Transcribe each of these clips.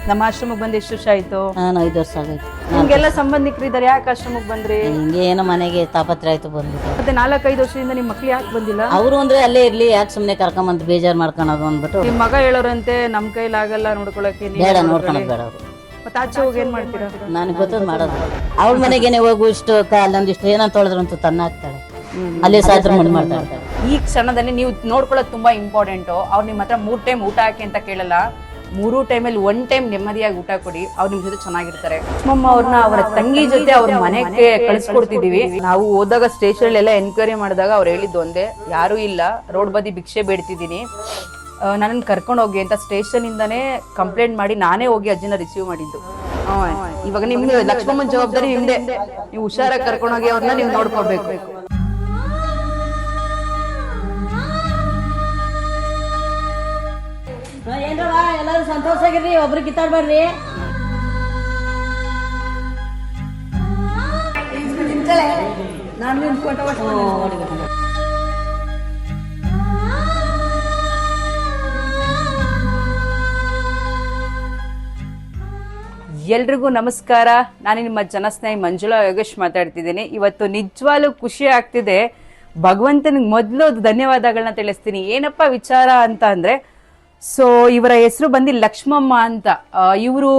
ನಮ್ಮ ಆಶ್ರಮಕ್ಕೆ ಬಂದು ಎಷ್ಟು ವರ್ಷ ಆಯ್ತು? ನಾನು 5 ವರ್ಷ ಆಗೈತೆ. ನಿಮ್ಗೆಲ್ಲ ಸಂಬಂಧಿಕರು ಇದ್ದಾರೆ, ಯಾಕೆ ಆಶ್ರಮಕ್ಕೆ ಬಂದ್ರಿ? ಹಿಂಗೆ ಏನೋ ಮನೆಗೆ ತಾಪತ್ರ ಆಯ್ತು ಬಂದ್ಬಿಟ್ಟು. ಮತ್ತೆ 4-5 ವರ್ಷದಿಂದ ನಿಮ್ ಮಕ್ಳು ಯಾಕೆ ಬಂದಿಲ್ಲ? ಅವರು ಅಂದ್ರೆ ಅಲ್ಲೇ ಇರ್ಲಿ, ಯಾಕೆ ಸುಮ್ನೆ ಕರ್ಕೊಂಬಂದು ಬೇಜಾರ್ ಮಾಡ್ಕೊಳೋದು ಅಂದ್ಬಿಟ್ಟು. ನಿಮ್ ಮಗ ಹೇಳೋರಂತೆ ನಮ್ ಕೈಲಾಗಲ್ಲ ನೋಡ್ಕೊಳಕ್ಕೆ, ನೀವೇ ಬೇಡ ನೋಡ್ಕೊಳ್ಳಿ. ನೋಡ್ಕೊಳಕ್ ಬೇಡ ಅವರು. ಮತ್ತೆ ಆಚೆ ಹೋಗಿ ಏನ್ ಮಾಡ್ತೀರಾ? ನನಗೆ ಗೊತ್ತದ್ ಮಾಡೋದು. ಅವಳ ಮನೆಗೇನೆ ಹೋಗು, ಇಷ್ಟು ಅಲ್ಲೊಂದಿಷ್ಟು ಏನಂತ ತೊಳೆದ್ರು ಅಂತ ತನ್ನ ಹಾಕ್ತಾಳೆ, ಅಲ್ಲೇ ಸಾತ್ರ ಮಣ್ಣು ಮಾಡ್ತಾಳೆ. ಈ ಕ್ಷಣದಲ್ಲಿ ನೀವು ನೋಡ್ಕೊಳ್ಳೋದು ತುಂಬಾ ಇಂಪಾರ್ಟೆಂಟ್. ಅವ್ರು ನಿಮ್ಮ ಹತ್ರ 3 ಟೈಮ್ ಊಟ ಹಾಕಿ ಅಂತ ಕೇಳಲ್ಲ, 3 ಟೈಮಲ್ಲಿ 1 ಟೈಮ್ ನೆಮ್ಮದಿಯಾಗಿ ಊಟ ಕೊಡಿ, ಅವ್ರು ನಿಮ್ ಜೊತೆ ಚೆನ್ನಾಗಿರ್ತಾರೆ. ಲಕ್ಷ್ಮಮ್ಮ ಅವ್ರನ್ನ ಅವರ ತಂಗಿ ಜೊತೆ ಅವ್ರ ಮನೆಗೆ ಕಳಿಸ್ಕೊಡ್ತಿದೀವಿ. ನಾವು ಹೋದಾಗ ಸ್ಟೇಷನ್ ಎಲ್ಲ ಎನ್ಕ್ವೈರಿ ಮಾಡಿದಾಗ ಅವ್ರು ಹೇಳಿದ್ದು ಒಂದೇ, ಯಾರು ಇಲ್ಲ, ರೋಡ್ ಬದಿ ಭಿಕ್ಷೆ ಬೇಡ್ತಿದ್ದೀನಿ, ನನ್ನನ್ನು ಕರ್ಕೊಂಡು ಹೋಗಿ ಅಂತ ಸ್ಟೇಷನ್ ಇಂದಾನೇ ಕಂಪ್ಲೇಂಟ್ ಮಾಡಿ ನಾನೇ ಹೋಗಿ ಅಜ್ಜಿನ ರಿಸೀವ್ ಮಾಡಿದ್ದು. ಇವಾಗ ನಿಮ್ಗೆ ಲಕ್ಷ್ಮಮ್ಮನ ಜವಾಬ್ದಾರಿ ನಿಮ್ದೆ, ನೀವು ಹುಷಾರಾಗಿ ಕರ್ಕೊಂಡೋಗಿ ಅವ್ರನ್ನ ನೀವು ನೋಡ್ಕೋಬೇಕು. ಎಲ್ಲರೂ ಸಂತೋಷ ಆಗಿರ್ರಿ, ಒಬ್ರು ಕಿತ್ತಾಡ್ಬೇಡ್ರಿ. ಎಲ್ರಿಗೂ ನಮಸ್ಕಾರ. ನಾನು ನಿಮ್ಮ ಜನಸ್ನೇಹಿ ಮಂಜುಳಾ ಯೋಗೇಶ್ ಮಾತಾಡ್ತಿದ್ದೀನಿ. ಇವತ್ತು ನಿಜವಾಗ್ಲೂ ಖುಷಿ ಆಗ್ತಿದೆ. ಭಗವಂತನಿಗೆ ಮೊದಲು ಧನ್ಯವಾದಗಳನ್ನ ತಿಳಿಸ್ತೀನಿ. ಏನಪ್ಪ ವಿಚಾರ ಅಂತ ಅಂದ್ರೆ, ಸೊ ಇವರ ಹೆಸರು ಬಂದು ಲಕ್ಷ್ಮಮ್ಮ ಅಂತ. ಇವರು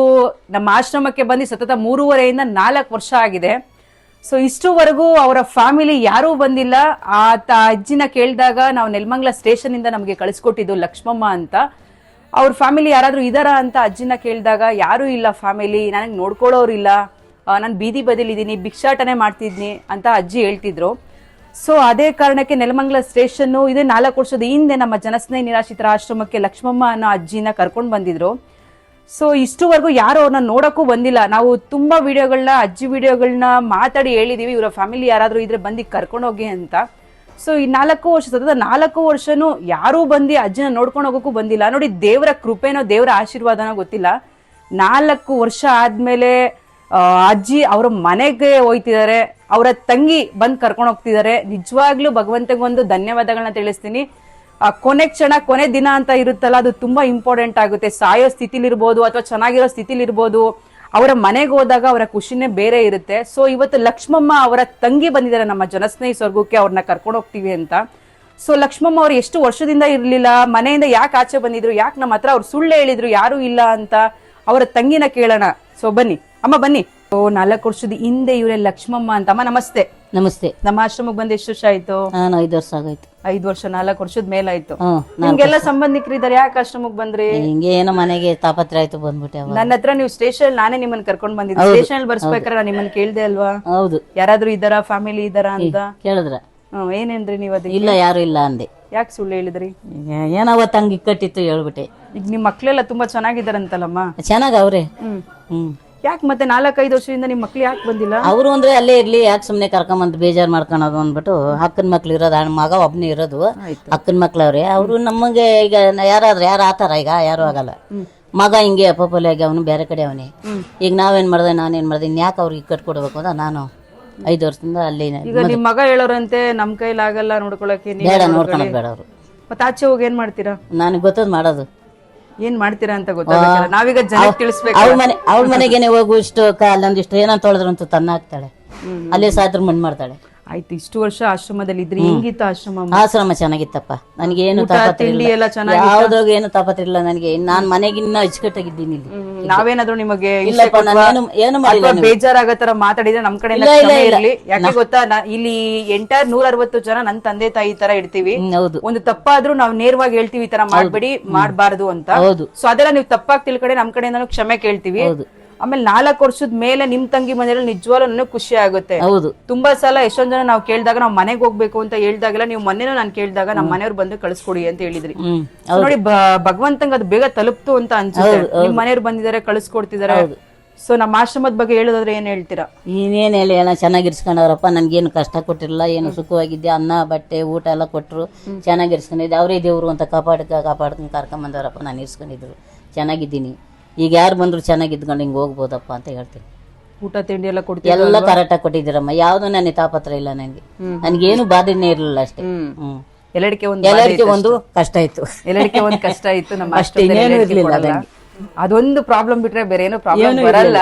ನಮ್ಮ ಆಶ್ರಮಕ್ಕೆ ಬಂದು ಸತತ 3.5ರಿಂದ 4 ವರ್ಷ ಆಗಿದೆ. ಸೊ ಇಷ್ಟುವರೆಗೂ ಅವರ ಫ್ಯಾಮಿಲಿ ಯಾರೂ ಬಂದಿಲ್ಲ. ಅಜ್ಜಿನ ಕೇಳಿದಾಗ ನಾವು ನೆಲಮಂಗಲ ಸ್ಟೇಷನ್ ಇಂದ ನಮಗೆ ಕಳಿಸ್ಕೊಟ್ಟಿದ್ದು ಲಕ್ಷ್ಮಮ್ಮ ಅಂತ. ಅವ್ರ ಫ್ಯಾಮಿಲಿ ಯಾರಾದ್ರೂ ಇದಾರಾ ಅಂತ ಅಜ್ಜಿನ ಕೇಳಿದಾಗ ಯಾರೂ ಇಲ್ಲ ಫ್ಯಾಮಿಲಿ, ನನಗೆ ನೋಡ್ಕೊಳ್ಳೋರಿಲ್ಲ, ನಾನು ಬೀದಿ ಬದಿಲಿದ್ದೀನಿ, ಭಿಕ್ಷಾಟನೆ ಮಾಡ್ತಿದ್ನಿ ಅಂತ ಅಜ್ಜಿ ಹೇಳ್ತಿದ್ರು. ಸೊ ಅದೇ ಕಾರಣಕ್ಕೆ ನೆಲಮಂಗಲ ಸ್ಟೇಷನ್ನು ಇದೇ 4 ವರ್ಷದ ಹಿಂದೆ ನಮ್ಮ ಜನಸ್ನೇಹಿ ನಿರಾಶ್ರಿತರ ಆಶ್ರಮಕ್ಕೆ ಲಕ್ಷ್ಮಮ್ಮ ಅನ್ನೋ ಅಜ್ಜಿನ ಕರ್ಕೊಂಡು ಬಂದಿದ್ರು. ಸೊ ಇಷ್ಟುವರೆಗೂ ಯಾರು ಅವ್ರನ್ನ ನೋಡಕ್ಕೂ ಬಂದಿಲ್ಲ. ನಾವು ತುಂಬಾ ವಿಡಿಯೋಗಳನ್ನ, ಅಜ್ಜಿ ವಿಡಿಯೋಗಳನ್ನ ಮಾತಾಡಿ ಹೇಳಿದೀವಿ, ಇವರ ಫ್ಯಾಮಿಲಿ ಯಾರಾದ್ರೂ ಇದ್ರೆ ಬಂದು ಕರ್ಕೊಂಡೋಗಿ ಅಂತ. ಸೊ ಈ 4 ವರ್ಷ, ಸತತ 4 ವರ್ಷನೂ ಯಾರೂ ಬಂದು ಅಜ್ಜಿನ ನೋಡ್ಕೊಂಡು ಹೋಗೋಕ್ಕೂ ಬಂದಿಲ್ಲ. ನೋಡಿ, ದೇವರ ಕೃಪೆನೋ ದೇವರ ಆಶೀರ್ವಾದನೋ ಗೊತ್ತಿಲ್ಲ, 4 ವರ್ಷ ಆದ್ಮೇಲೆ ಅಜ್ಜಿ ಅವರ ಮನೆಗೆ ಹೋಯ್ತಿದ್ದಾರೆ, ಅವರ ತಂಗಿ ಬಂದು ಕರ್ಕೊಂಡು ಹೋಗ್ತಿದ್ದಾರೆ. ನಿಜವಾಗ್ಲೂ ಭಗವಂತಗೊಂದು ಧನ್ಯವಾದಗಳನ್ನ ತಿಳಿಸ್ತೀನಿ. ಕೊನೆ ಕ್ಷಣ, ಕೊನೆ ದಿನ ಅಂತ ಇರುತ್ತಲ್ಲ, ಅದು ತುಂಬಾ ಇಂಪಾರ್ಟೆಂಟ್ ಆಗುತ್ತೆ. ಸಾಯೋ ಸ್ಥಿತಿಲಿರ್ಬೋದು ಅಥವಾ ಚೆನ್ನಾಗಿರೋ ಸ್ಥಿತಿಲಿರ್ಬೋದು, ಅವರ ಮನೆಗೆ ಹೋದಾಗ ಅವರ ಖುಷಿನೇ ಬೇರೆ ಇರುತ್ತೆ. ಸೊ ಇವತ್ತು ಲಕ್ಷ್ಮಮ್ಮ ಅವರ ತಂಗಿ ಬಂದಿದ್ದಾರೆ ನಮ್ಮ ಜನಸ್ನೇಹಿ ಸ್ವರ್ಗಕ್ಕೆ, ಅವ್ರನ್ನ ಕರ್ಕೊಂಡು ಹೋಗ್ತೀವಿ ಅಂತ. ಸೊ ಲಕ್ಷ್ಮಮ್ಮ ಅವ್ರು ಎಷ್ಟು ವರ್ಷದಿಂದ ಇರ್ಲಿಲ್ಲ, ಮನೆಯಿಂದ ಯಾಕೆ ಆಚೆ ಬಂದಿದ್ರು, ಯಾಕೆ ನಮ್ಮ ಹತ್ರ ಅವ್ರು ಸುಳ್ಳು ಹೇಳಿದ್ರು ಯಾರು ಇಲ್ಲ ಅಂತ, ಅವರ ತಂಗಿನ ಕೇಳೋಣ. ಸೊ ಬನ್ನಿ ಅಮ್ಮ, ಬನ್ನಿ. 4 ವರ್ಷದ ಹಿಂದೆ ಇವರೇ ಲಕ್ಷ್ಮಮ್ಮ ಅಂತ. ಅಮ್ಮ ನಮಸ್ತೆ. ನಮಸ್ತೆ. ನಮ್ಮ ಆಶ್ರಮಕ್ಕೆ ಬಂದು ಎಷ್ಟು ವರ್ಷ ಆಯ್ತು? ನಾನು 5 ವರ್ಷ ಆಗೈತೆ. 5 ವರ್ಷ, 4 ವರ್ಷದ ಮೇಲಾಯ್ತು. ನಿಮ್ಗೆಲ್ಲ ಸಂಬಂಧಿಕರು ಇದ್ದಾರೆ, ಯಾಕೆ ಆಶ್ರಮಕ್ಕೆ ಬಂದ್ರಿ? ಹಿಂಗೆ ಏನೋ ಮನೆಗೆ ತಾಪತ್ರ ಆಯ್ತು ಬಂದ್ಬಿಟ್ಟೆ. ನನ್ನ ಹತ್ರ ನೀವು ಸ್ಟೇಷನ್ ನಾನೇ ನಿಮ್ಮನ್ನ ಕರ್ಕೊಂಡ್ ಬಂದಿದ್ದೆ. ಸ್ಟೇಷನ್ ಅಲ್ಲಿ ಬರ್ಸ್ಬೇಕಾದ್ರೆ ನಾನು ನಿಮ್ಮನ್ನ ಕೇಳ್ದೆ ಅಲ್ವಾ, ಹೌದು, ಯಾರಾದ್ರೂ ಇದ್ದಾರಾ, ಫ್ಯಾಮಿಲಿ ಇದ್ದಾರಾ ಅಂತ ಕೇಳಿದ್ರ? ಏನೇನ್ರಿ ನೀವ್ ಅದಕ್ಕೆ? ಇಲ್ಲ, ಯಾರು ಇಲ್ಲ ಅಂದೆ. ಯಾಕೆ ಸುಳ್ಳು ಹೇಳಿದ್ರಿ? ಏನವ ತಂಗಿ ಇಕ್ಕಟ್ಟಿತ್ತು ಹೇಳ್ಬಿಟ್ಟೆ. ಈಗ ನಿಮ್ ಮಕ್ಳೆಲ್ಲ ತುಂಬಾ ಚೆನ್ನಾಗಿದ್ದಾರಂತಲ್ಲಮ್ಮ? ಚೆನ್ನಾಗ ಅವ್ರೆ. ಯಾಕೆ ಮತ್ತೆ 4-5 ವರ್ಷದಿಂದ ನಿಮ್ ಮಕ್ಳು ಯಾಕೆ ಬಂದಿಲ್ಲ? ಅವರು ಅಂದ್ರೆ ಅಲ್ಲೇ ಇರ್ಲಿ, ಯಾಕೆ ಸುಮ್ನೆ ಕರ್ಕೊಂಬಂದು ಬೇಜಾರ್ ಮಾಡ್ಕೊಳೋದು ಅಂದ್ಬಿಟ್ಟು. ಅಕ್ಕನ ಮಕ್ಳು ಇರೋದು, ಮಗ ಒಬ್ನೇ ಇರೋದು, ಅಕ್ಕನ ಮಕ್ಳವ್ರೆ. ಅವರು ನಮಗೆ ಈಗ ಯಾರಾದ್ರೆ ಯಾರು ಆತಾರ, ಈಗ ಯಾರು ಆಗಲ್ಲ. ಮಗ ಹಿಂಗೆ ಅಪ್ಪಲ್ಲಿ ಅವನು ಬೇರೆ ಕಡೆ ಅವನೇ. ಈಗ ನಾವೇನ್ ಮಾಡ್ದೆ, ನಾನೇನ್ ಮಾಡ್ದೆ, ಇನ್ಯಾಕೆ ಅವ್ರಿಗೆ ಇಕ್ಕಟ್ಟು ಕೊಡ್ಬೇಕು ಅಂತ ನಾನು 5 ವರ್ಷದಿಂದ ಅಲ್ಲಿ. ಈಗ ನಿಮ್ ಮಗ ಹೇಳೋರಂತೆ ನಮ್ ಕೈಲಾಗಲ್ಲ ನೋಡ್ಕೊಳಕ್ಕೆ, ಬೇಡ ನೋಡ್ಕೊಳಕ್ ಬೇಡ ಅವರು. ಮತ್ತೆ ಆಚೆ ಹೋಗಿ ಏನ್ ಮಾಡ್ತೀರಾ? ನನಗೆ ಗೊತ್ತದ್ ಮಾಡೋದು. ಏನ್ ಮಾಡ್ತೀರಾ ಅಂತ ಗೊತ್ತಾಗಲ್ಲ. ನಾವೀಗ ಜನಕ್ಕೆ ತಿಳಿಸ್ಬೇಕು. ಅವಳ ಮನೆಗೇನೆ ಹೋಗು, ಇಷ್ಟು ಅಲ್ಲೊಂದಿಷ್ಟು ಏನಂತ ತೊಳೆದ್ರು ಅಂತ ತನ್ನ ಹಾಕ್ತಾಳೆ, ಅಲ್ಲೇ ಸಾತ್ರ ಮಣ್ಣು ಮಾಡ್ತಾಳೆ. ಆಯ್ತು, ಇಷ್ಟು ವರ್ಷ ಆಶ್ರಮದಲ್ಲಿ ಇದ್ರಿ, ಹೆಂಗಿತ್ತು ಆಶ್ರಮ? ಆಶ್ರಮ ಚೆನ್ನಾಗಿತ್ತಪ್ಪ. ನನಗೆ ಏನು ಯಾವ್ದ್ರಾಗ ಏನು ತಾಪತ್ರ ಇಲ್ಲ ನನಗೆ. ನಾನ್ ಮನೆಗಿನ್ನ ಅಚ್ಚುಕಟ್ಟಾಗಿದ್ದೀನಿ ಇಲ್ಲಿ. ನಾವೇನಾದ್ರೂ ನಿಮಗೆ ಇಲ್ಲಪ್ಪ, ನಾನು ಏನು ಮಾಡಿಲ್ಲ. ಬೇಜಾರಾಗೋ ತರ ಮಾತಾಡಿದ್ರೆ ನಮ್ ಕಡೆ ಇರ್ಲಿ. ಯಾಕೆ ಗೊತ್ತಾ, ಇಲ್ಲಿ ಎಂಟರ್ 160 ಜನ ನನ್ ತಂದೆ ತಾಯಿ ತರ ಇಡ್ತೀವಿ. ಹೌದು, ಒಂದು ತಪ್ಪಾದ್ರೂ ನಾವ್ ನೇರವಾಗಿ ಹೇಳ್ತೀವಿ, ಈ ತರ ಮಾಡ್ಬೇಡಿ, ಮಾಡ್ಬಾರ್ದು ಅಂತ. ಸೊ ಅದೆಲ್ಲ ನೀವು ತಪ್ಪಾಗಿ ತಿಳ್ಕಡೆ ನಮ್ ಕಡೆಯಿಂದ ಕ್ಷಮೆ ಕೇಳ್ತೀವಿ. ಆಮೇಲೆ 4 ವರ್ಷದ ಮೇಲೆ ನಿಮ್ ತಂಗಿ ಮನೇಲಿ ನಿಜವಾಗ್ಲೂ ನನಗೆ ಖುಷಿ ಆಗುತ್ತೆ. ಹೌದು, ತುಂಬಾ ಸಲ ಎಷ್ಟೊಂದ್ ಜನ ನಾವು ಕೇಳಿದಾಗ, ನಾವ್ ಮನೆಗೆ ಹೋಗ್ಬೇಕು ಅಂತ ಹೇಳ್ದಾಗೆಲ್ಲ, ನೀವು ಮೊನ್ನೆನೂ ನಾನು ಕೇಳಿದಾಗ ನಮ್ಮ ಮನೆಯವ್ರು ಬಂದು ಕಳಿಸ್ಕೊಡಿ ಅಂತ ಹೇಳಿದ್ರಿ. ನೋಡಿ, ಭಗವಂತಂಗ ಅದು ಬೇಗ ತಲುಪ್ತು ಅಂತ ಅನ್ಸುತ್ತೆ. ನಿಮ್ ಮನೆಯವ್ರು ಬಂದಿದ್ದಾರೆ, ಕಳಿಸ್ಕೊಡ್ತಿದಾರೆ. ಸೊ ನಮ್ಮ ಆಶ್ರಮದ ಬಗ್ಗೆ ಹೇಳೋದಾದ್ರೆ ಏನ್ ಹೇಳ್ತೀರಾ? ಇನ್ನೇನ್ ಹೇಳಿ, ಎಲ್ಲ ಚೆನ್ನಾಗಿರ್ಸ್ಕೊಂಡವ್ರಪ್ಪ. ನನ್ಗೇನು ಕಷ್ಟ ಕೊಟ್ಟಿರಲಿಲ್ಲ, ಏನು ಸುಖವಾಗಿದ್ದೆ. ಅನ್ನ ಬಟ್ಟೆ ಊಟ ಎಲ್ಲ ಕೊಟ್ಟರು, ಚೆನ್ನಾಗಿರ್ಸ್ಕೊಂಡಿದ್ದೆ. ಅವರೇ ದೇವ್ರು ಅಂತ ಕಾಪಾಡ್ಕೊಂಡು ಕರ್ಕೊಂಬಂದವ್ರಪ್ಪ. ನಾನು ಇರ್ಸ್ಕೊಂಡಿದ್ರು, ಚೆನ್ನಾಗಿದ್ದೀನಿ. ಈಗ ಯಾರು ಬಂದ್ರು ಚೆನ್ನಾಗಿದ್ಕೊಂಡು ಹಿಂಗೆ ಹೋಗ್ಬೋದಪ್ಪ ಅಂತ ಹೇಳ್ತೀನಿ. ಊಟ ತಿಂಡಿ ಎಲ್ಲ ಕೊಡ್ತೀವಿ, ಎಲ್ಲ ಕರೆಕ್ಟಾಗಿ ಕೊಟ್ಟಿದ್ದೀರಮ್ಮ. ಯಾವ್ದು ನನಗೆ ತಾಪತ್ರ ಇಲ್ಲ, ನನಗೇನು ಬಾಧೆನೇ ಇರಲಿಲ್ಲ ಅಷ್ಟೇ. ಎಲ್ಲಡಿಕೆ ಒಂದು ಕಷ್ಟ ಇತ್ತು, ಎಲ್ಲಡಿಕೆ ಒಂದು ಕಷ್ಟ ಇತ್ತು. ನಮ್ಮ ಅಷ್ಟೇ, ಇನ್ನೇನು ಇರ್ಲಿಲ್ಲ. ಅದೊಂದು ಪ್ರಾಬ್ಲಮ್ ಬಿಟ್ರೆ ಬೇರೆ ಏನೋ ಪ್ರಾಬ್ಲಮ್ ಬರಲ್ಲ.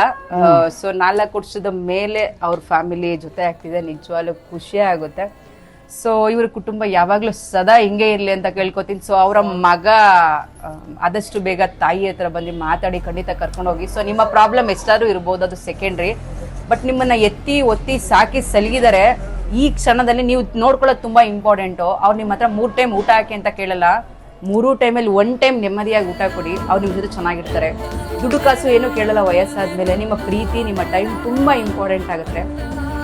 ಸೊ 4 ವರ್ಷದ ಮೇಲೆ ಅವ್ರ ಫ್ಯಾಮಿಲಿ ಜೊತೆ ಆಗ್ತಿದೆ, ನಿಜವಾಗ್ಲೂ ಖುಷಿ ಆಗುತ್ತೆ. ಸೊ ಇವ್ರ ಕುಟುಂಬ ಯಾವಾಗ್ಲೂ ಸದಾ ಹಿಂಗೆ ಇರ್ಲಿ ಅಂತ ಕೇಳ್ಕೊತೀನಿ. ಸೊ ಅವರ ಮಗ ಆದಷ್ಟು ಬೇಗ ತಾಯಿ ಹತ್ರ ಬಂದು ಮಾತಾಡಿ ಖಂಡಿತ ಕರ್ಕೊಂಡೋಗಿ. ಸೊ ನಿಮ್ಮ ಪ್ರಾಬ್ಲಮ್ ಎಷ್ಟಾದ್ರೂ ಇರ್ಬೋದು, ಅದು ಸೆಕೆಂಡ್ರಿ. ಬಟ್ ನಿಮ್ಮನ್ನ ಎತ್ತಿ ಒತ್ತಿ ಸಾಕಿ ಸಲಗಿದ್ದಾರೆ. ಈ ಕ್ಷಣದಲ್ಲಿ ನೀವು ನೋಡ್ಕೊಳ್ಳೋದು ತುಂಬಾ ಇಂಪಾರ್ಟೆಂಟು. ಅವ್ರು ನಿಮ್ಮ ಹತ್ರ 3 ಟೈಮ್ ಊಟ ಹಾಕಿ ಅಂತ ಕೇಳಲ್ಲ, 3 ಟೈಮಲ್ಲಿ 1 ಟೈಮ್ ನೆಮ್ಮದಿಯಾಗಿ ಊಟ ಕೊಡಿ. ಅವ್ರು ನಿಮ್ಮ ಜೊತೆ ಚೆನ್ನಾಗಿರ್ತಾರೆ. ದುಡ್ಡು ಕಾಸು ಏನೂ ಕೇಳಲ್ಲ. ವಯಸ್ಸಾದ್ಮೇಲೆ ನಿಮ್ಮ ಪ್ರೀತಿ, ನಿಮ್ಮ ಟೈಮ್ ತುಂಬಾ ಇಂಪಾರ್ಟೆಂಟ್ ಆಗುತ್ತೆ.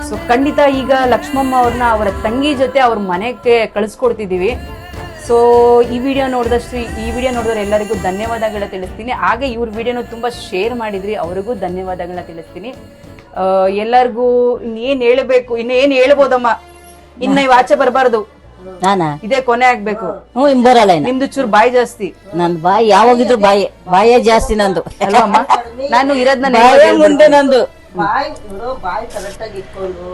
ಸೊ ಖಂಡಿತ ಈಗ ಲಕ್ಷ್ಮಮ್ಮ ಅವ್ರನ್ನ ಅವರ ತಂಗಿ ಜೊತೆ ಅವ್ರ ಮನೆಗೆ ಕಳಿಸ್ಕೊಡ್ತಿದ್ದೀವಿ. ಸೊ ಈ ವಿಡಿಯೋ ನೋಡಿದವ್ರು ಎಲ್ಲರಿಗೂ ಧನ್ಯವಾದಗಳನ್ನ ತಿಳಿಸ್ತೀನಿ. ಹಾಗೆ ಇವ್ರ ವಿಡಿಯೋನ ತುಂಬಾ ಶೇರ್ ಮಾಡಿದ್ರಿ, ಅವ್ರಿಗೂ ಧನ್ಯವಾದಗಳನ್ನ ತಿಳಿಸ್ತೀನಿ. ಎಲ್ಲರಿಗೂ ಇನ್ನೇನ್ ಹೇಳ್ಬೇಕು, ಇನ್ನೇನ್ ಹೇಳ್ಬೋದಮ್ಮ, ಇನ್ನ ಇವ್ ಆಚೆ ಬರಬಾರ್ದು, ನಾನಾ ಇದೇ ಕೊನೆ ಆಗ್ಬೇಕು. ಬರಲ್ಲ. ನಿಮ್ದು ಚೂರು ಬಾಯಿ ಜಾಸ್ತಿ. ನನ್ ಬಾಯಿ ಯಾವಾಗಿದ್ರು ಬಾಯೇ ಜಾಸ್ತಿ ನಂದು ಅಲ್ವಮ್ಮ? ನಾನು ಇರೋದ್ನ ಮುಂದೆ ನಂದು ಬಾಯಿ ಬಾಯಿ ಕರೆಕ್ಟ್ ಆಗಿ ಇಟ್ಕೊಂಡು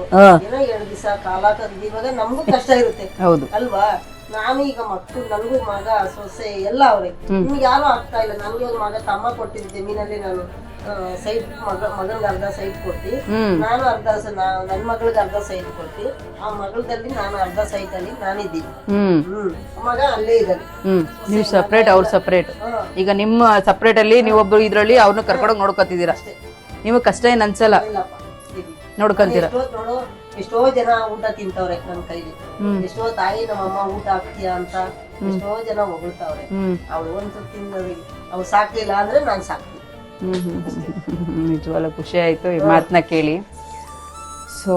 ಏನೋ 2 ದಿವಸ ಕಾಲ ತಂದು ಇವಾಗ ನಮಗೂ ಕಷ್ಟ ಇರುತ್ತೆ. ಹೌದು ಅಲ್ವಾ? ನಾನು ಈಗ ಮಕ್ಕಳು, ನನಗೂ ಮಗ ಸೊಸೆ ಎಲ್ಲ ಅವ್ರೆ. ನಿಮ್ಗೆ ಯಾರು ಆಗ್ತಾ ಇಲ್ಲ. ನನಗೆ ಒಂದು ಮಗ ತಮ್ಮ ಕೊಟ್ಟಿದ್ದೆ ಜಮೀನಲ್ಲಿ. ನಾನು ಸೈಡ್ ಮಗನಿಗೆ ಅರ್ಧ ಸೈಡ್ ಕೊಟ್ಟು, ನಾನು ಅರ್ಧ ನನ್ನ ಮಗಳಿಗೆ ಅರ್ಧ ಸೈಡ್ ಕೊಟ್ಟು, ಆ ಮಗಳದಲ್ಲಿ ನಾನು ಅರ್ಧ ಸೈಡ್ ಅಲ್ಲಿ ನಾನಿದ್ದೀನಿ. ಮಗ ಅಲ್ಲೇ ಇದ್ದಾನೆ. ನೀವು ಸಪ್ರೇಟ್, ಅವ್ರು ಸಪ್ರೇಟ್. ಈಗ ನಿಮ್ಮ ಸಪ್ರೇಟ್ ಅಲ್ಲಿ ನೀವೊಬ್ರು ಇದ್ರಲ್ಲಿ ಅವ್ರನ್ನ ಕರ್ಕೊಂಡೋಗಿ ನೋಡ್ಕೊತಿದ್ದೀರಾ. ನಿಮಗ್ ಕಷ್ಟ ಏನ್ ಅನ್ಸಲ್ಲ, ನೋಡ್ಕೊಂತೀರಾ. ನೋಡು, ಎಷ್ಟೋ ಜನ ಊಟ ತಿಂತವ್ರೆ ನನ್ ಕೈಲಿ. ಎಷ್ಟೋ ತಾಯಿ ನಮ್ಮಮ್ಮ ಊಟ ಹಾಕ್ತೀಯಾ ಅಂತ ಎಷ್ಟೋ ಜನ ಹೊಗಳ್ತಾವ್ರೆ. ಅವ್ಳು ಒಂದು ತಿನ್ನೋರಿಗೆ ಅವ್ರು ಸಾಕ್ಲಿಲ್ಲ ಅಂದ್ರೆ ನಾನ್ ಸಾಕ್ತೀನಿ. ನಿಜವಾಗ್ಲೂ ಖುಷಿ ಆಯ್ತು ಈ ಮಾತನ್ನ ಕೇಳಿ. ಸೊ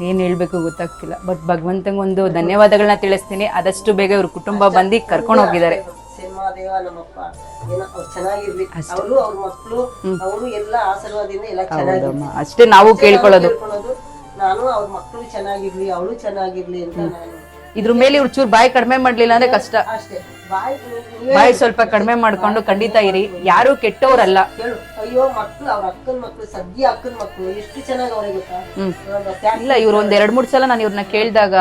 ಏನ್ ಹೇಳ್ಬೇಕು ಗೊತ್ತಾಗ್ತಿಲ್ಲ. ಬಟ್ ಭಗವಂತಂಗೊಂದು ಧನ್ಯವಾದಗಳನ್ನ ತಿಳಿಸ್ತೀನಿ. ಆದಷ್ಟು ಬೇಗ ಇವ್ರ ಕುಟುಂಬ ಬಂದು ಕರ್ಕೊಂಡು ಹೋಗಿದ್ದಾರೆ. ದೇವ ನಮ್ಮಪ್ಪ ಏನೋ ಅವ್ರು ಚೆನ್ನಾಗಿರ್ಲಿ, ಅವರು ಅವ್ರ ಮಕ್ಕಳು ಅವರು ಎಲ್ಲ ಆಶೀರ್ವಾದದಿಂದ ಎಲ್ಲ ಚೆನ್ನಾಗಿರ್ಲಿ ಅಷ್ಟೇ ನಾವು ಕೇಳ್ಕೊಳ್ಳೋದು. ನಾನು ಅವ್ರ ಮಕ್ಕಳು ಚೆನ್ನಾಗಿರ್ಲಿ, ಅವಳು ಚೆನ್ನಾಗಿರ್ಲಿ ಅಂತ ನಾನು. ಇದ್ರ ಮೇಲೆ ಇವ್ರು ಚೂರು ಬಾಯಿ ಕಡಿಮೆ ಮಾಡ್ಲಿಲ್ಲ ಅಂದ್ರೆ ಕಷ್ಟ. ಅಷ್ಟೇ, ಬಾಯಿ ಸ್ವಲ್ಪ ಕಡಿಮೆ ಮಾಡ್ಕೊಂಡು ಖಂಡಿತ ಇರಿ. ಯಾರು ಕೆಟ್ಟವ್ರಲ್ಲ. ಕೇಳು, ಅಯ್ಯೋ ಮಕ್ಳು, ಅವ್ರ ಅಕ್ಕನ ಮಕ್ಳು, ಸದ್ಯ ಅಕ್ಕನ ಮಕ್ಳು ಎಷ್ಟು ಚೆನ್ನಾಗಿ ಅವ್ರಿಗೆ ಗೊತ್ತಾ. ಇಲ್ಲ, ಇವ್ರು ಒಂದ್ 2-3 ಸಲ ನಾನು ಇವ್ರನ್ನ ಕೇಳಿದಾಗ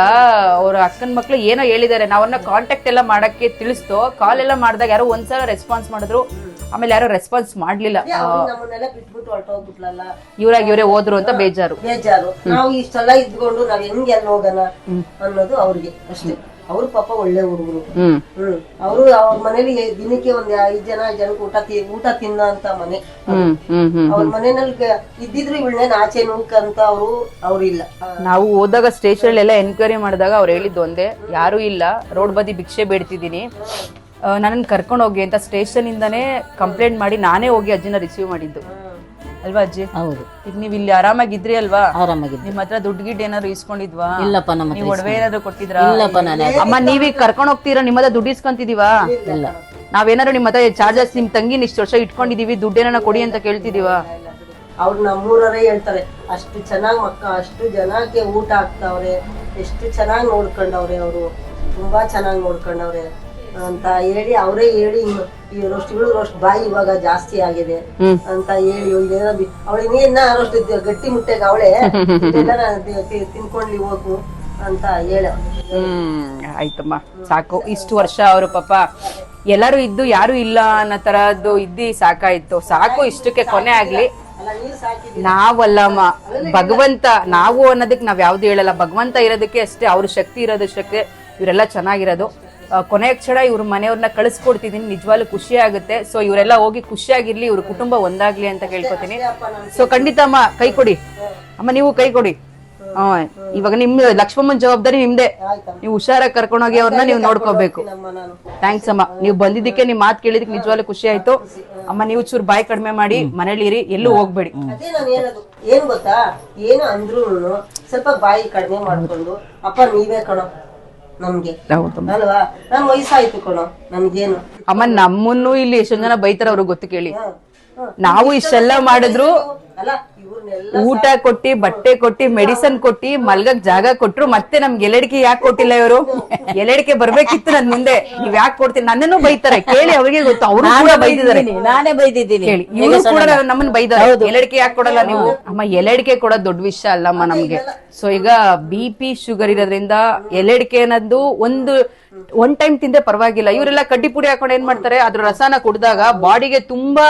ಅವ್ರ ಅಕ್ಕನ ಮಕ್ಳು ಏನೋ ಹೇಳಿದಾರೆ. ನಾವನ್ನ ಕಾಂಟ್ಯಾಕ್ಟ್ ಎಲ್ಲ ಮಾಡಕ್ಕೆ ತಿಳಿಸ್ತು. ಕಾಲ್ ಎಲ್ಲ ಮಾಡಿದಾಗ ಯಾರೋ ಒಂದ್ಸಲ ರೆಸ್ಪಾನ್ಸ್ ಮಾಡಿದ್ರು, ಆಮೇಲೆ ಯಾರೋ ರೆಸ್ಪಾನ್ಸ್ ಮಾಡ್ಲಿಲ್ಲ. ನಮ್ಮನ್ನೆಲ್ಲ ಬಿಟ್ಬಿಟ್ಟು ಹೊರಟೋಗ್ಬಿಟ್ಲಲ್ಲ, ಇವ್ರೇ ಹೋದ್ರು ಅಂತ ಬೇಜಾರು. ನಾವು ಇಷ್ಟೆಲ್ಲ ಇದ್ಕೊಂಡು ನಾವ್ ಹೆಂಗೆ ಅಲ್ಲಿ ಹೋಗೋಣ ಅನ್ನೋದು ಅವ್ರಿಗೆ ಅಷ್ಟೇ. ಅವ್ರ ಪಾಪ ಒಳ್ಳೆ ಹುಡುಗರು. ಅವರು ಅವ್ರ ಮನೇಲಿ ದಿನಕ್ಕೆ ಒಂದ್ 5 ಜನಕ್ಕೆ ಊಟ ತಿನ್ನ ಅಂತ ಮನೆ. ಅವ್ರ ಮನೆಯಲ್ಲಿ ಇದ್ದಿದ್ರು ಇವಳನ್ನ ಆಚೆ ನೂಕಂತ ಅವ್ರಿಲ್ಲ. ನಾವು ಹೋದಾಗ ಸ್ಟೇಷನ್ ಎಲ್ಲ ಎನ್ಕ್ವೈರಿ ಮಾಡಿದಾಗ ಅವ್ರು ಹೇಳಿದ್ದು ಒಂದೇ, ಯಾರು ಇಲ್ಲ, ರೋಡ್ ಬದಿ ಭಿಕ್ಷೆ ಬೇಡ್ತಿದ್ದೀನಿ, ನನ್ನನ್ನು ಕರ್ಕೊಂಡು ಹೋಗಿ ಅಂತ ಸ್ಟೇಷನ್ ಇಂದಾನೇ ಕಂಪ್ಲೇಂಟ್ ಮಾಡಿ ನಾನೇ ಹೋಗಿ ಅಜ್ಜಿನ ರಿಸೀವ್ ಮಾಡಿದ್ದು ಅಲ್ವಾ ಅಜ್ಜಿ? ಹೌದು. ಈಗ ನೀವ್ ಇಲ್ಲಿ ಆರಾಮಾಗಿದ್ರಿ ಅಲ್ವಾ? ಆರಾಮಾಗಿದ್ರಿ. ನಿಮ್ ಹತ್ರ ದುಡ್ಡು ಗಿಡ್ ಏನಾದ್ರು ಇಸ್ಕೊಂಡಿದ್ವಾ? ಇಲ್ಲಪ್ಪ, ನಮ್ಮ ನೀವ್ ಒಡವೆ ಏನಾದ್ರು ಕೊಟ್ಟಿದ್ರಾ? ಇಲ್ಲಪ್ಪ. ಅಮ್ಮ ನೀವೀಗ ಕರ್ಕೊಂಡು ಹೋಗ್ತೀರಾ, ನಿಮ್ಮ ಹತ್ರ ದುಡ್ಡು ಇಸ್ಕೊಂತಿದೀವಾ? ಇಲ್ಲ. ನಾವೇನಾದ್ರು ನಿಮ್ಮ ಹತ್ರ ಚಾರ್ಜಸ್ ನಿಮ್ ತಂಗಿನ ಇಷ್ಟು ವರ್ಷ ಇಟ್ಕೊಂಡಿದೀವಿ, ದುಡ್ಡೇನ ಕೊಡಿ ಅಂತ ಕೇಳ್ತಿದೀವಾ? ಅವ್ರು ನಮ್ಮೂರವರೇ ಹೇಳ್ತಾರೆ, ಅಷ್ಟು ಚೆನ್ನಾಗಿ ಅಷ್ಟು ಜನಕ್ಕೆ ಊಟ ಹಾಕ್ತಾವ್ರೆ, ಎಷ್ಟು ಚೆನ್ನಾಗಿ ನೋಡ್ಕೊಂಡವ್ರೆ, ಅವರು ತುಂಬಾ ಚೆನ್ನಾಗಿ ನೋಡ್ಕೊಂಡವ್ರೆ ಅಂತ ಹೇಳಿ ಅವರೇ ಹೇಳಿ ರೋಸ್ಟ್ ಬಾಯಿ ಇವಾಗ ಜಾಸ್ತಿ ಆಗಿದೆ ಅಂತ ಹೇಳಿ ಅವಳು ಇನ್ನೇನ ರೋಸ್ಟ್ ಗಟ್ಟಿ ಮುಟ್ಟೆಗೆ ಅವಳೆ ತಿನ್ಕೊಂಡ್ಲಿ ಹೋಗು ಅಂತ ಹೇಳ. ಆಯ್ತಮ್ಮ, ಸಾಕು. ಇಷ್ಟು ವರ್ಷ ಅವರು ಪಾಪ ಎಲ್ಲರೂ ಇದ್ದು ಯಾರು ಇಲ್ಲ ಅನ್ನೋ ತರದ್ದು ಇದ್ದಿ ಸಾಕಾಯ್ತು. ಸಾಕು, ಇಷ್ಟಕ್ಕೆ ಕೊನೆ ಆಗ್ಲಿ. ನಾವಲ್ಲಮ್ಮ, ಭಗವಂತ. ನಾವು ಅನ್ನೋದಕ್ಕೆ ನಾವ್ ಯಾವ್ದು ಹೇಳಲ್ಲ, ಭಗವಂತ ಇರೋದಕ್ಕೆ ಅಷ್ಟೇ, ಅವ್ರ ಶಕ್ತಿ ಇರೋದಷ್ಟಕ್ಕೆ ಇವರೆಲ್ಲ ಚೆನ್ನಾಗಿರೋದು. ಕೊನೆಯ ಕ್ಷಣ ಇವ್ರ ಮನೆಯವ್ರನ್ನ ಕಳಿಸ್ಕೊಡ್ತಿದೀನಿ. ನಿಜವಾಗ್ಲೂ ಖುಷಿ ಆಗುತ್ತೆ. ಸೊ ಇವರೆಲ್ಲ ಹೋಗಿ ಖುಷಿಯಾಗಿರ್ಲಿ, ಇವ್ರ ಕುಟುಂಬ ಒಂದಾಗ್ಲಿ ಅಂತ ಕೇಳ್ಕೊತೀನಿ. ಸೊ ಖಂಡಿತ ಅಮ್ಮ ಕೈ ಕೊಡಿ. ಅಮ್ಮ ನೀವು ಕೈ ಕೊಡಿ. ಇವಾಗ ನಿಮ್ ಲಕ್ಷ್ಮಮ್ಮನ್ ಜವಾಬ್ದಾರಿ ನಿಮ್ದೆ. ನೀವು ಹುಷಾರಾಗಿ ಕರ್ಕೊಂಡೋಗಿ ಅವ್ರನ್ನ ನೀವು ನೋಡ್ಕೋಬೇಕು. ಥ್ಯಾಂಕ್ಸ್ ಅಮ್ಮ, ನೀವು ಬಂದಿದ್ದಕ್ಕೆ, ನಿಮ್ ಮಾತು ಕೇಳಿದಕ್ಕೆ ನಿಜವಾಗ್ಲೂ ಖುಷಿ ಆಯ್ತು. ಅಮ್ಮ ನೀವು ಚೂರು ಬಾಯಿ ಕಡಿಮೆ ಮಾಡಿ ಮನೇಲಿ ಇರಿ, ಎಲ್ಲೂ ಹೋಗ್ಬೇಡಿ. ಅದೇ ನಾನು ಹೇಳೋದು ಏನ್ ಗೊತ್ತಾ, ಏನು ಅಂದ್ರು ಸ್ವಲ್ಪ ಬಾಯಿ ಕಡಿಮೆ ಮಾಡ್ಕೊಂಡು, ಅಪ್ಪ ನೀವೇ ಕಣೋ ನಮ್ಗೆ ಅಲ್ವಾ, ನಮ್ ವಯಸ್ಸಾಯ್ತು ಕಣೋ ನಮ್ಗೇನು. ಅಮ್ಮ ನಮ್ಮನ್ನು ಇಲ್ಲಿ ಎಷ್ಟೊಂದ್ ಜನ ಬೈತಾರ, ಅವ್ರಿಗೆ ಗೊತ್ತು ಕೇಳಿ. ನಾವು ಇಷ್ಟೆಲ್ಲ ಮಾಡಿದ್ರು ಅಲ್ಲ, ಇವ್ರ ಇವ್ರನ್ನೆಲ್ಲ ಊಟ ಕೊಟ್ಟಿ ಬಟ್ಟೆ ಕೊಟ್ಟಿ ಮೆಡಿಸನ್ ಕೊಟ್ಟಿ ಮಲ್ಗಕ್ ಜಾಗ ಕೊಟ್ರು, ಮತ್ತೆ ನಮ್ಗೆ ಎಲೆಡಿಕೆ ಯಾಕೆ ಕೊಟ್ಟಿಲ್ಲ ಇವರು? ಎಲೆಡಿಕೆ ಬರ್ಬೇಕಿತ್ತು ನನ್ ಮುಂದೆ, ನೀವ್ ಯಾಕೆ ಕೊಡ್ತೀನಿ? ನನ್ನನ್ನು ಬೈತಾರೆ, ಕೇಳಿ ಅವ್ರಿಗೆ ಗೊತ್ತು, ಅವರು ಕೂಡ ಬೈದಿದ್ದಾರೆ. ನಾನೇ ಬೈದಿದ್ದೀನಿ. ಕೇಳಿ ಇವರು ಕೂಡ ನಮ್ಮನ್ನ ಬೈದಾರೆ, ಎಲೆಡಿಕೆ ಯಾಕೆ ಕೊಡಲ್ಲ ನೀವು? ಅಮ್ಮ ಎಲೆಡಿಕೆ ಕೊಡೋದು ದೊಡ್ಡ ವಿಷಯ ಅಲ್ಲಮ್ಮ ನಮ್ಗೆ. ಸೊ ಈಗ BP ಶುಗರ್ ಇರೋದ್ರಿಂದ ಎಲೆಡಿಕೆ ಅನ್ನೋದು ಒನ್ ಟೈಮ್ ತಿಂದ್ರೆ ಪರವಾಗಿಲ್ಲ. ಇವರೆಲ್ಲ ಕಡ್ಡಿ ಪುಡಿ ಹಾಕೊಂಡು ಏನ್ ಮಾಡ್ತಾರೆ, ಅದ್ರ ರಸನ ಕುಡಿದಾಗ ಬಾಡಿಗೆ ತುಂಬಾ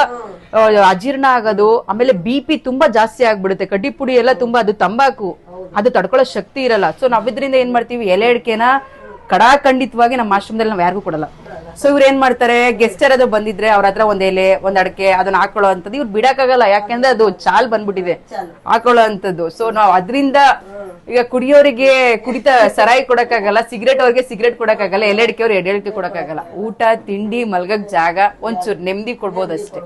ಅಜೀರ್ಣ ಆಗೋದು, ಆಮೇಲೆ BP ತುಂಬಾ ಜಾಸ್ತಿ ಆಗ್ಬಿಡುತ್ತೆ. ಕಡ್ಡಿ ಪುಡಿ ಎಲ್ಲ ತುಂಬಾ, ಅದು ತಂಬಾಕು, ಅದು ತಡ್ಕೊಳ್ಳೋ ಶಕ್ತಿ ಇರಲ್ಲ. ಸೊ ನಾವಿದ್ರಿಂದ ಏನ್ ಮಾಡ್ತೀವಿ, ಎಲೆ ಅಡಿಕೆನ ಕಡಾಖಂಡಿತವಾಗಿ ನಮ್ಮ ಆಶ್ರಮದಲ್ಲಿ ನಾವ್ ಯಾರಿಗೂ ಕೊಡಲ್ಲ. ಸೊ ಇವ್ರು ಏನ್ ಮಾಡ್ತಾರೆ, ಗೆಸ್ಟ್ ಯಾರಾದ್ರೂ ಬಂದಿದ್ರೆ ಅವ್ರ ಹತ್ರ ಒಂದ್ ಎಲೆ ಒಂದ್ ಅಡಕೆ ಅದನ್ನ ಹಾಕೊಳ್ಳೋ ಅಂತದ್ದು ಇವ್ರು ಬಿಡಕ್ಕಾಗಲ್ಲ, ಯಾಕೆಂದ್ರೆ ಅದು ಚಾಲ್ ಬಂದ್ಬಿಟ್ಟಿದೆ ಹಾಕೊಳ್ಳೋ ಅಂತದ್ದು. ಸೊ ನಾವ್ ಅದ್ರಿಂದ ಈಗ ಕುಡಿಯೋರಿಗೆ ಸರಾಯಿ ಕೊಡಕ್ಕಾಗಲ್ಲ, ಸಿಗರೇಟ್ ಅವ್ರಿಗೆ ಸಿಗರೇಟ್ ಕೊಡಕ್ಕಾಗಲ್ಲ, ಎಲೆ ಅಡಿಕೆ ಅವ್ರಿಗೆ ಎಲೆ ಅಡಿಕೆ ಕೊಡಕ್ಕಾಗಲ್ಲ. ಊಟ ತಿಂಡಿ ಮಲ್ಗಕ್ ಜಾಗ ಒಂಚೂರು ನೆಮ್ಮದಿ ಕೊಡ್ಬೋದಷ್ಟೇ,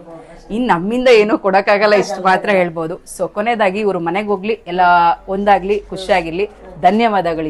ಇನ್ ನಮ್ಮಿಂದ ಏನೋ ಕೊಡಕ್ಕಾಗಲ್ಲ, ಇಷ್ಟು ಮಾತ್ರ ಹೇಳ್ಬೋದು. ಸೊ ಕೊನೆಯದಾಗಿ ಇವ್ರು ಮನೆಗೆ ಹೋಗ್ಲಿ, ಎಲ್ಲ ಒಂದಾಗ್ಲಿ, ಖುಷಿಯಾಗಿರ್ಲಿ. ಧನ್ಯವಾದಗಳು.